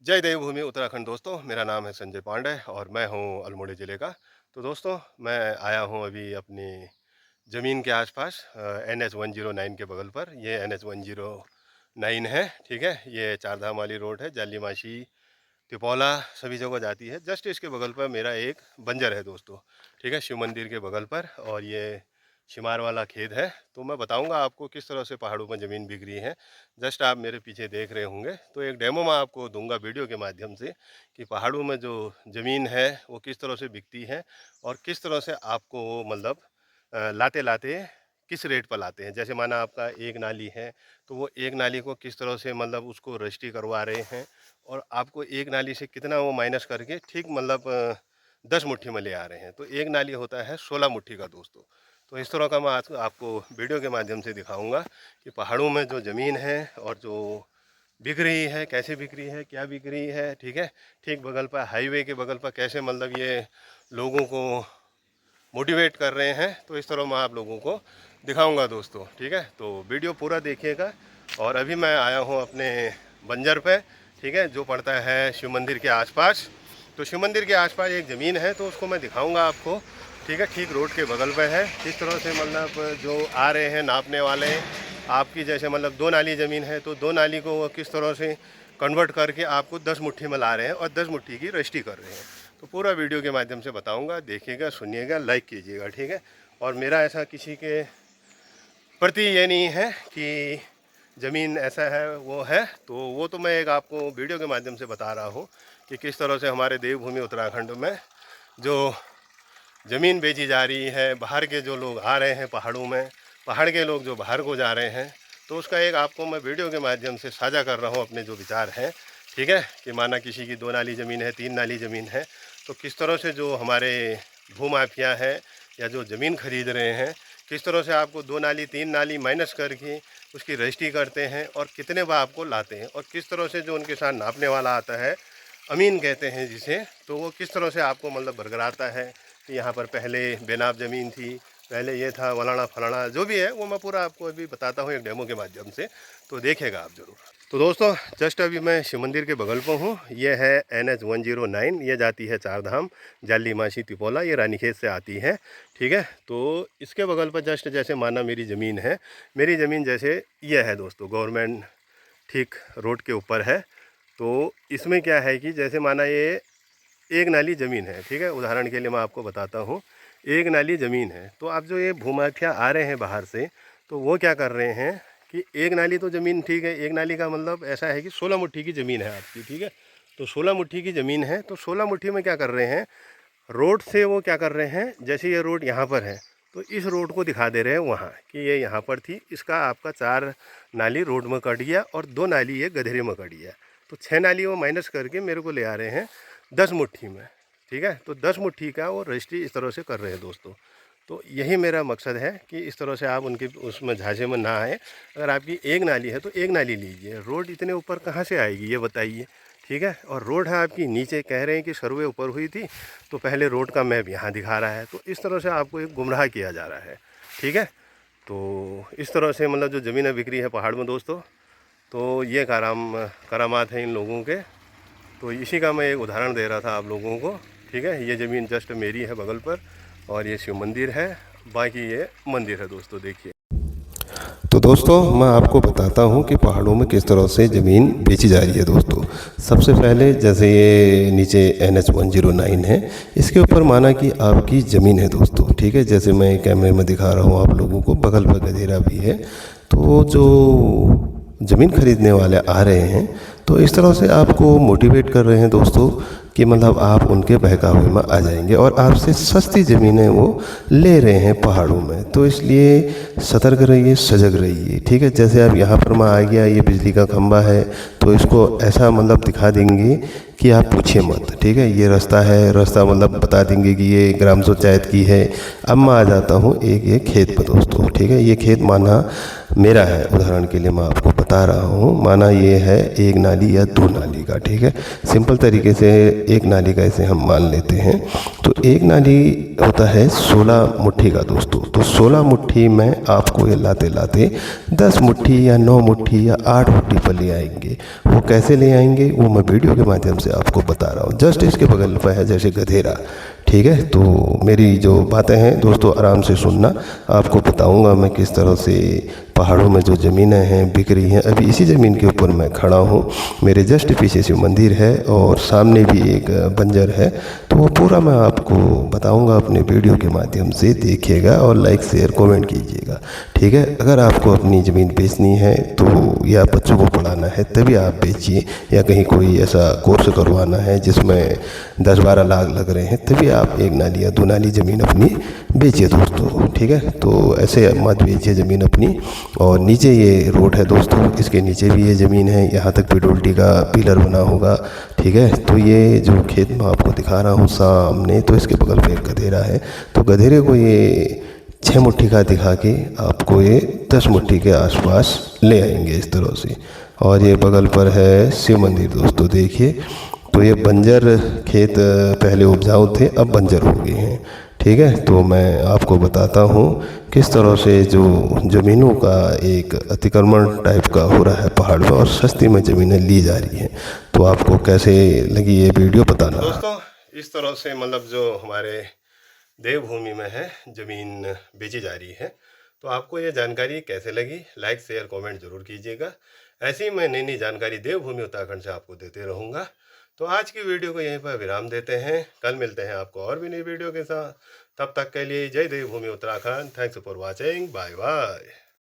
जय देवभूमि उत्तराखंड दोस्तों, मेरा नाम है संजय पांडे और मैं हूँ अल्मोड़ा ज़िले का। तो दोस्तों, मैं आया हूँ अभी अपनी ज़मीन के आसपास NH 109 के बगल पर। ये NH 109 है, ठीक है? ये चारधाम वाली रोड है, जालीमाशी, तिपौला सभी जगह जाती है। जस्ट इसके बगल पर मेरा एक बंजर है दोस्तों, ठीक है? शिव मंदिर के बगल पर, और ये शिमार वाला खेत है। तो मैं बताऊंगा आपको किस तरह से पहाड़ों में ज़मीन बिक रही है। जस्ट आप मेरे पीछे देख रहे होंगे, तो एक डेमो मैं आपको दूंगा वीडियो के माध्यम से कि पहाड़ों में जो ज़मीन है वो किस तरह से बिकती है और किस तरह से आपको वो मतलब लाते लाते किस रेट पर लाते हैं। जैसे माना आपका एक नाली है, तो वो एक नाली को किस तरह से मतलब उसको रजिस्ट्री करवा रहे हैं और आपको एक नाली से कितना वो माइनस करके ठीक मतलब 10 मुट्ठी में ले आ रहे हैं। तो एक नाली होता है 16 मुट्ठी का दोस्तों। तो इस तरह का मैं आज आपको वीडियो के माध्यम से दिखाऊंगा कि पहाड़ों में जो ज़मीन है और जो बिक रही है, कैसे बिक रही है, क्या बिक रही है, ठीक है? ठीक बगल पर हाईवे के बगल पर कैसे मतलब ये लोगों को मोटिवेट कर रहे हैं। तो इस तरह मैं आप लोगों को दिखाऊंगा दोस्तों, ठीक है? तो वीडियो पूरा देखिएगा। और अभी मैं आया हूँ अपने बंजर पे, ठीक है, जो पड़ता है शिव मंदिर के आसपास। तो शिव मंदिर के आसपास एक ज़मीन है, तो उसको मैं दिखाऊंगा आपको, ठीक है? ठीक रोड के बगल पे है। किस तरह से मतलब जो आ रहे हैं नापने वाले, आपकी जैसे मतलब 2 नाली ज़मीन है, तो 2 नाली को वो किस तरह से कन्वर्ट करके आपको 10 मुट्ठी में ला रहे हैं और 10 मुट्ठी की रजिस्ट्री कर रहे हैं। तो पूरा वीडियो के माध्यम से बताऊंगा, देखिएगा, सुनिएगा, लाइक कीजिएगा, ठीक है? और मेरा ऐसा किसी के प्रति ये नहीं है कि ज़मीन ऐसा है वो है, तो वो तो मैं एक आपको वीडियो के माध्यम से बता रहा हूँ कि किस तरह से हमारे देवभूमि उत्तराखंड में जो ज़मीन बेची जा रही है, बाहर के जो लोग आ रहे हैं पहाड़ों में, पहाड़ के लोग जो बाहर को जा रहे हैं, तो उसका एक आपको मैं वीडियो के माध्यम से साझा कर रहा हूँ अपने जो विचार हैं, ठीक है? कि माना किसी की 2 नाली ज़मीन है, 3 नाली ज़मीन है, तो किस तरह से जो हमारे भूमाफिया हैं या जो ज़मीन खरीद रहे हैं, किस तरह से आपको 2 नाली 3 नाली माइनस करके उसकी रजिस्ट्री करते हैं और कितने बार आपको लाते हैं, और किस तरह से जो उनके साथ नापने वाला आता है, अमीन कहते हैं जिसे, तो वो किस तरह से आपको मतलब बरगराता है कि यहाँ पर पहले बेनाब ज़मीन थी, पहले ये था, फलाना फलाना जो भी है वो मैं पूरा आपको अभी बताता हूँ एक डेमो के माध्यम से। तो देखेगा आप ज़रूर। तो दोस्तों, जस्ट अभी मैं शिव मंदिर के बगल पर हूँ। ये है NH 109, ये जाती है चारधाम, जालीमाशी, तिपौला, ये रानीखेत से आती है, ठीक है? तो इसके बगल पर जस्ट जैसे माना मेरी ज़मीन है, मेरी ज़मीन जैसे ये है दोस्तों, गवर्नमेंट ठीक रोड के ऊपर है। तो इसमें क्या है कि जैसे माना ये एक नाली ज़मीन है, ठीक है? उदाहरण के लिए मैं आपको बताता हूँ, एक नाली ज़मीन है, तो आप जो ये भूमाफिया आ रहे हैं बाहर से, तो वो क्या कर रहे हैं कि एक नाली तो ज़मीन ठीक है, एक नाली का मतलब ऐसा है कि 16 मुट्ठी की ज़मीन है आपकी, ठीक है? तो 16 मुट्ठी की ज़मीन है, तो 16 मुट्ठी में क्या कर रहे हैं, रोड से वो क्या कर रहे हैं, जैसे ये रोड यहाँ पर है, तो इस रोड को दिखा दे रहे हैं वहाँ कि ये यहाँ पर थी, इसका आपका 4 नाली रोड में कट गया और 2 नाली ये गधेरे में कट गया, तो 6 नाली वो माइनस करके मेरे को ले आ रहे हैं 10 मुट्ठी में, ठीक है? तो 10 मुट्ठी का वो रजिस्ट्री इस तरह से कर रहे हैं दोस्तों। तो यही मेरा मकसद है कि इस तरह से आप उनके उसमें झांसे में ना आए। अगर आपकी एक नाली है तो एक नाली लीजिए, रोड इतने ऊपर कहाँ से आएगी ये बताइए, ठीक है? और रोड है आपकी नीचे, कह रहे हैं कि सर्वे ऊपर हुई थी, तो पहले रोड का मैप यहाँ दिखा रहा है। तो इस तरह से आपको एक गुमराह किया जा रहा है, ठीक है? तो इस तरह से मतलब जो ज़मीनें बिक्री है पहाड़ में दोस्तों, तो ये करामात हैं इन लोगों के। तो इसी का मैं एक उदाहरण दे रहा था आप लोगों को, ठीक है? ये ज़मीन जस्ट मेरी है बगल पर, और ये शिव मंदिर है, बाकी ये मंदिर है दोस्तों, देखिए। तो दोस्तों, मैं आपको बताता हूँ कि पहाड़ों में किस तरह से ज़मीन बेची जा रही है दोस्तों। सबसे पहले जैसे ये नीचे NH 109 है, इसके ऊपर माना कि आपकी ज़मीन है दोस्तों, ठीक है? जैसे मैं कैमरे में दिखा रहा हूँ आप लोगों को, बगल पर गधेरा भी है। तो जो ज़मीन खरीदने वाले आ रहे हैं, तो इस तरह से आपको मोटिवेट कर रहे हैं दोस्तों कि मतलब आप उनके बहकावे में आ जाएंगे और आपसे सस्ती ज़मीनें वो ले रहे हैं पहाड़ों में। तो इसलिए सतर्क रहिए, सजग रहिए, ठीक है? जैसे अब यहाँ पर मैं आ गया, ये बिजली का खंभा है, तो इसको ऐसा मतलब दिखा देंगे कि आप पूछिए मत, ठीक है? ये रास्ता है, रास्ता मतलब बता देंगे कि ये ग्राम पंचायत की है, अब मैं आ जाता हूँ एक ये खेत पर दोस्तों, ठीक है। ये खेत माना मेरा है, उदाहरण के लिए मैं आपको बता रहा हूँ, माना ये है एक नाली या दो नाली का, ठीक है। सिंपल तरीके से एक नाली का इसे हम मान लेते हैं। तो एक नाली होता है 16 मुट्ठी का दोस्तों। तो 16 मुट्ठी में आपको ये लाते लाते 10 मुट्ठी या 9 मुट्ठी या 8 मुट्ठी पर ले आएंगे। वो कैसे ले आएंगे वो मैं वीडियो के माध्यम से आपको बता रहा हूँ। जस्ट इसके बगल पर है जैसे गधेरा, ठीक है। तो मेरी जो बातें हैं दोस्तों आराम से सुनना, आपको बताऊंगा मैं किस तरह से पहाड़ों में जो ज़मीनें हैं बिक रही हैं। अभी इसी ज़मीन के ऊपर मैं खड़ा हूँ, मेरे जस्ट पीछे शिव मंदिर है और सामने भी एक बंजर है। तो वो पूरा मैं आपको बताऊंगा अपने वीडियो के माध्यम से, देखिएगा और लाइक शेयर कमेंट कीजिएगा, ठीक है। अगर आपको अपनी ज़मीन बेचनी है तो या बच्चों को पढ़ाना है तभी आप बेचिए, या कहीं कोई ऐसा कोर्स करवाना है जिसमें 10-12 लाख लग रहे हैं तभी आप एक नाली या दो नाली ज़मीन अपनी बेचिए दोस्तों, ठीक है। तो ऐसे मत बेचिए ज़मीन अपनी। और नीचे ये रोड है दोस्तों, इसके नीचे भी ये ज़मीन है, यहाँ तक पिडोल्टी का पिलर बना होगा, ठीक है। तो ये जो खेत मैं आपको दिखा रहा हूँ सामने, तो इसके बगल पे एक गधेरा है। तो गधेरे को ये 6 मुट्ठी का दिखा के आपको ये 10 मुट्ठी के आसपास ले आएंगे इस तरह से। और ये बगल पर है शिव मंदिर दोस्तों, देखिए। तो ये बंजर खेत पहले उपजाऊ थे, अब बंजर हो गए हैं, ठीक है। तो मैं आपको बताता हूँ किस तरह से जो ज़मीनों का एक अतिक्रमण टाइप का हो रहा है पहाड़ में और सस्ती में ज़मीनें ली जा रही हैं। तो आपको कैसे लगी ये वीडियो बताना। दोस्तों इस तरह से मतलब जो हमारे देवभूमि में है ज़मीन बेची जा रही है, तो आपको ये जानकारी कैसे लगी, लाइक शेयर कमेंट जरूर कीजिएगा। ऐसी ही मैं नई नई जानकारी देवभूमि उत्तराखंड से आपको देते रहूँगा। तो आज की वीडियो को यहीं पर विराम देते हैं, कल मिलते हैं आपको और भी नई वीडियो के साथ। तब तक के लिए जय Devbhoomi Uttarakhand. Thanks for watching, bye bye.